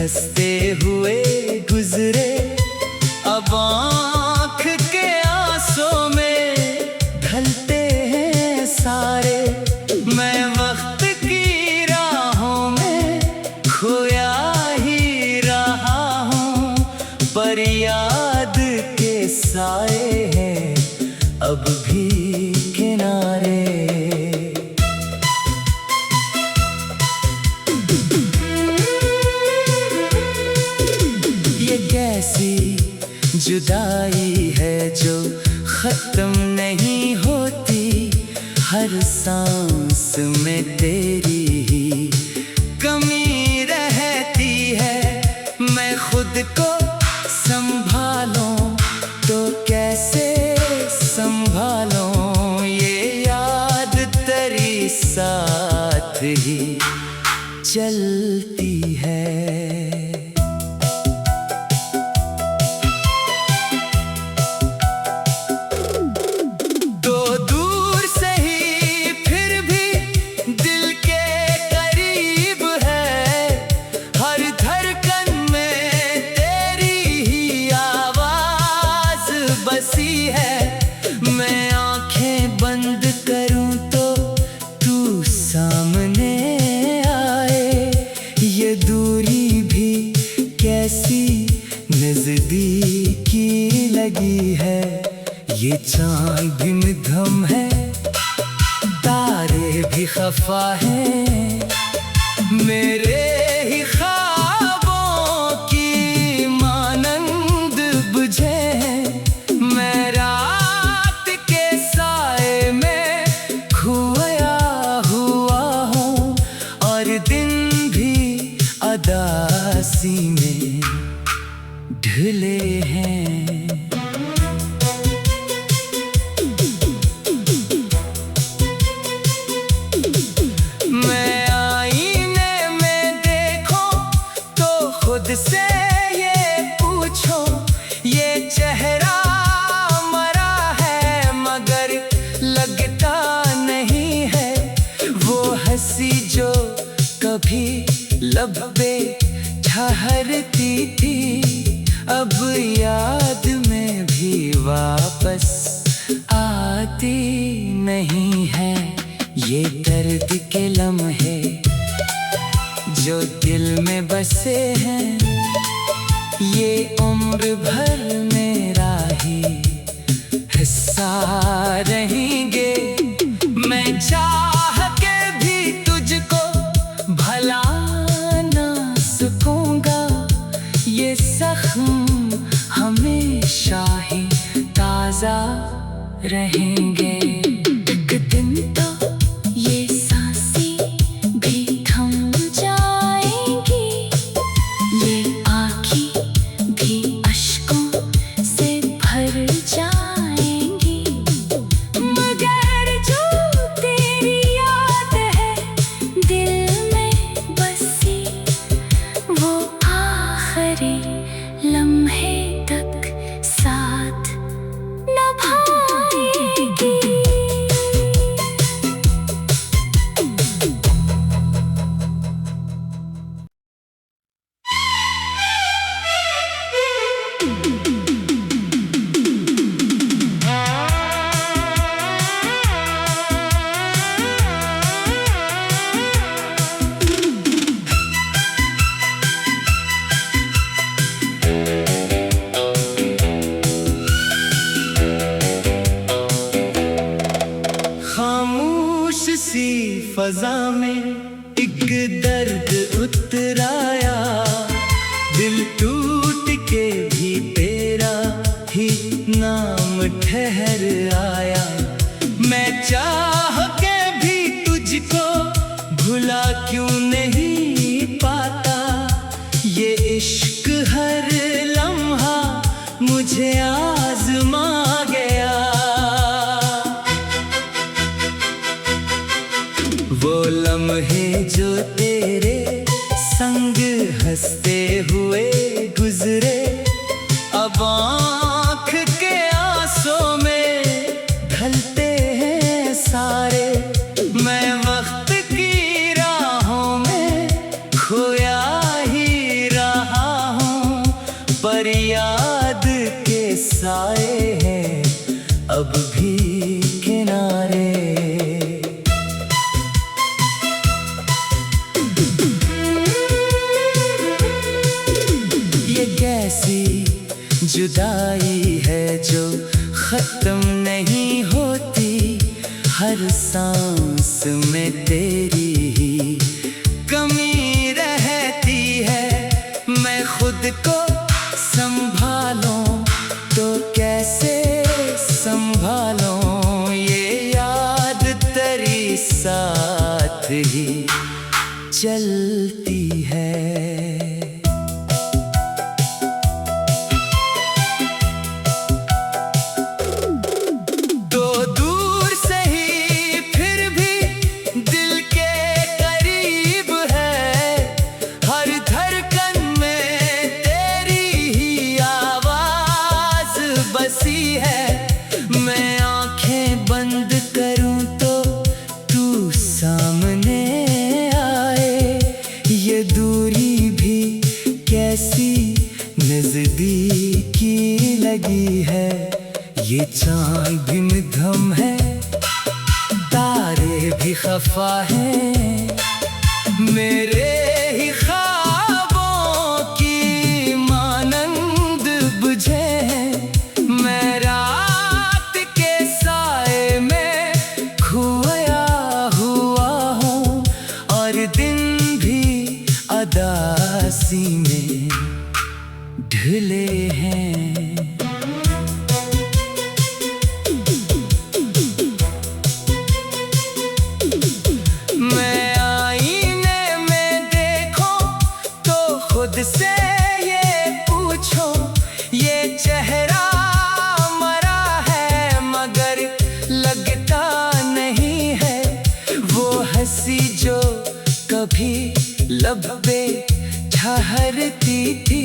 हंसते हुए गुजरे, अब आँख के आंसू में ढलते हैं सारे। मैं वक्त की राहों में खोया ही रहा हूँ, पर याद के साए हैं अब भी किनारे। ये कैसी जुदाई है जो खत्म नहीं होती, हर सांस में तेरी ही कमी रहती है। मैं खुद को संभालूं तो कैसे संभालूं, ये याद तेरी साथ ही चलती है। मैं आंखें बंद करूं तो तू सामने आए, ये दूरी भी कैसी नजदीकी लगी है। ये चांद भी मध्यम है, तारे भी खफा हैं, मेरे ही ख्वाबों की मानंद बुझे हैं। मैं रात के साए में खोया हुआ हूँ, और दिन भी अदासी में ढले हैं। मैं आईने में देखूं तो खुद से ये पूछूं, ये चेहरा हंसी जो कभी लब पे ठहरती थी, अब याद में भी वापस आती नहीं है। ये दर्द के लम्हे जो दिल में बसे हैं, ये उम्र भर मेरा ही हिस्सा रहेंगे। मैं चाह के भी तुझको भला ना सकूंगा, ये जख्म हमेशा ही ताजा रहेंगे। एक दिन तो ये सांसें भी थम जाएंगी, ये आँखें भी अश्कों से भर जाएंगी, मगर जो तेरी याद है दिल में बसी, वो आखिरी लम्हे तक साथ निभाएगी। खामोश सी फजा में एक दर्द उतराया, दिल टूट के भी तेरा ही नाम ठहर आया। मैं चाह के भी तुझको भुला क्यों नहीं पाता, ये इश्क हर लम्हा मुझे आजमा गया। वो लम्हे जो तेरे संग हंसते हुए गुजरे, अब आँख के आंसू में ढलते हैं सारे। मैं वक्त की राहों में खोया ही रहा अब भी किनारे। ये कैसी जुदाई है जो खत्म नहीं होती, हर सांस में तेरी ही कमी रहती है। मैं खुद को संभालूं तो कैसे संभालूं, ये याद तेरी साथ ही चलती है। मैं आंखें बंद करूं तो तू सामने आए, ये दूरी भी कैसी नजदीकी लगी है। ये चांद भी मध्यम है, तारे भी खफा हैं, मेरे ही ख्वाबों की मानंद बुझे हैं। मैं रात के साए में खोया हुआ हूँ और दिन भी अदासी में ढले हैं। मैं आईने में देखूं तो खुद से ये पूछो, ये चेहरा हंसी जो कभी लब पे ठहरती थी,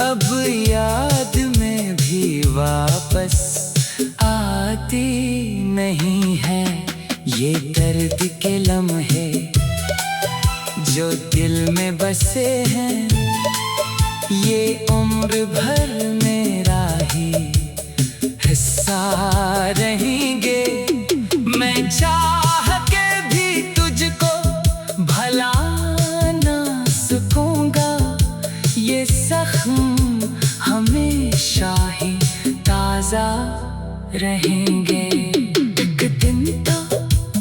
अब याद में भी वापस आती नहीं है। ये दर्द के लम्हे जो दिल में बसे हैं, ये उम्र भर मेरा ही हिस्सा रहेंगे। मैं चाह के भी तुझको भला ना सकूंगा, ये जख्म हमेशा ही ताजा रहेंगे। एक दिन तो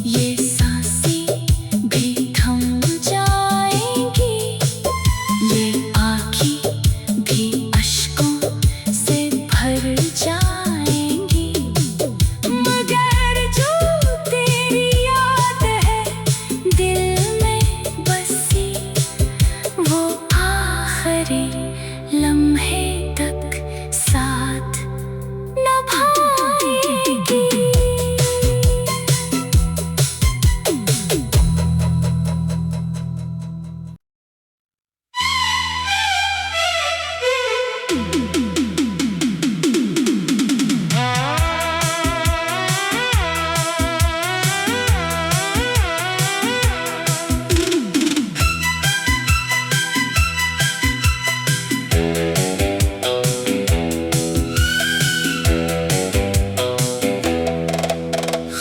ये सांसें भी थम जाएंगी, ये आँखें भी अश्कों से भर जाएंगी, मगर जो तेरी याद है दिल में बसी, वो आखिरी लम्हे तक साथ निभाएगी।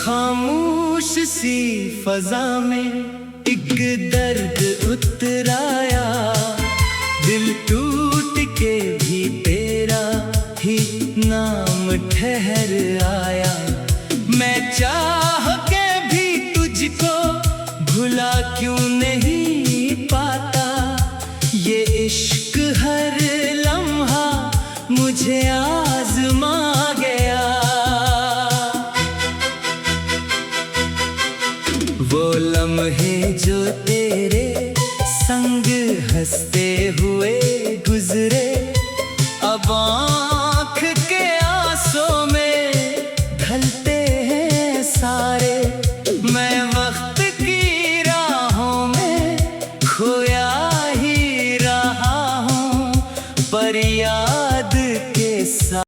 खामोश सी फजा में एक दर्द उतराया, दिल टूट के भी तेरा ही नाम ठहर आया। मैं चाह के भी तुझको भुला क्यों नहीं पाता, ये इश्क हर लम्हा मुझे आजमा गया। वो लम्हे जो तेरे संग हंसते हुए गुजरे, अब